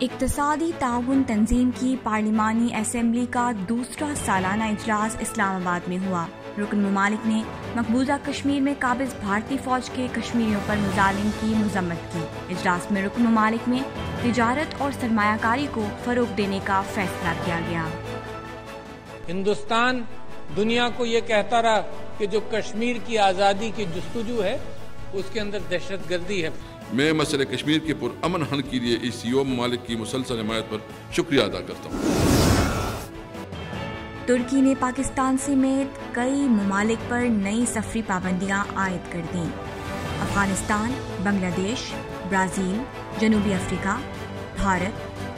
इक्तिसादी ताउन तंजीम की पार्लिमानी असेंबली का दूसरा सालाना इजलास इस्लामाबाद में हुआ। रुकन ममालिक ने मकबूजा कश्मीर में काबिज भारतीय फौज के कश्मीरियों पर मुजालिम की मजम्मत की। इजलास में रुकन ममालिक में तिजारत और सरमायाकारी को फरोग देने का फैसला किया गया। हिंदुस्तान दुनिया को ये कहता रहा कि जो कश्मीर की आज़ादी की जुस्तजू है उसके अंदर दहशतगर्दी है। मैं मसले कश्मीर के पुरअमन हल के लिए इस यूम ममालिक की मुसलसल हिमायत पर शुक्रिया अदा करता हूँ। तुर्की ने पाकिस्तान समेत कई ममालिक पर नई सफरी पाबंदियां आयद कर दी। अफगानिस्तान, बांग्लादेश, ब्राज़ील, जनूबी अफ्रीका, भारत,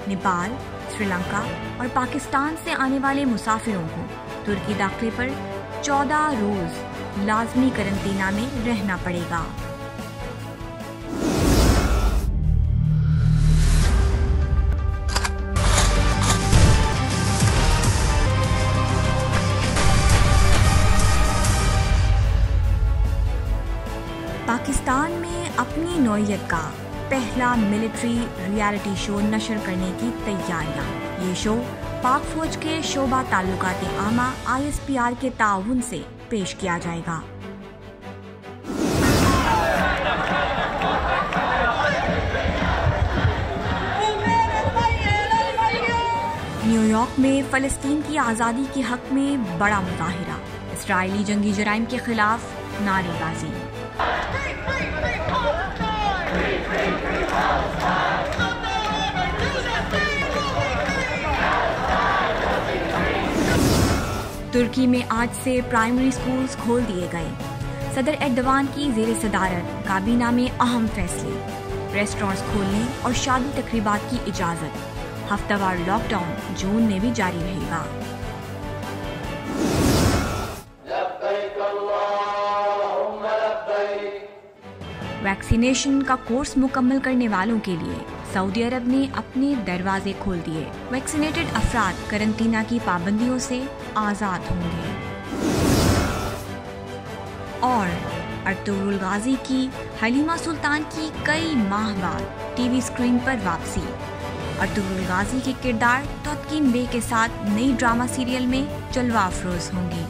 नेपाल, श्रीलंका और पाकिस्तान से आने वाले मुसाफिरों को तुर्की दाखिले पर 14 रोज लाजमी करंतना में रहना पड़ेगा। पाकिस्तान में अपनी नौइयत का पहला मिलिट्री रियलिटी शो नशर करने की तैयारियां। ये शो पाक फौज के शोबा ताल्लुकात आमा ISPR के ताउन से पेश किया जाएगा। न्यूयॉर्क में फलस्तीन की आज़ादी के हक में बड़ा मुजाहिरा। इस्राइली जंगी जराइम के खिलाफ नारेबाजी। तुर्की में आज से प्राइमरी स्कूल्स खोल दिए गए। सदर एर्दोगान की ज़ेर सदारत काबीना में अहम फैसले। रेस्टोरेंट्स खोलने और शादी तकरीबात की इजाज़त। हफ्तावार लॉकडाउन जून में भी जारी रहेगा। वैक्सीनेशन का कोर्स मुकम्मल करने वालों के लिए सऊदी अरब ने अपने दरवाजे खोल दिए। वैक्सीनेटेड अफराद करंतना की पाबंदियों से आज़ाद होंगे। और अर्तुगरुल गाजी की हलीमा सुल्तान की कई माह बाद टीवी स्क्रीन पर वापसी। अर्तुगरुल गाजी के किरदार तौकीन बे के साथ नई ड्रामा सीरियल में जलवा अफरोज होंगी।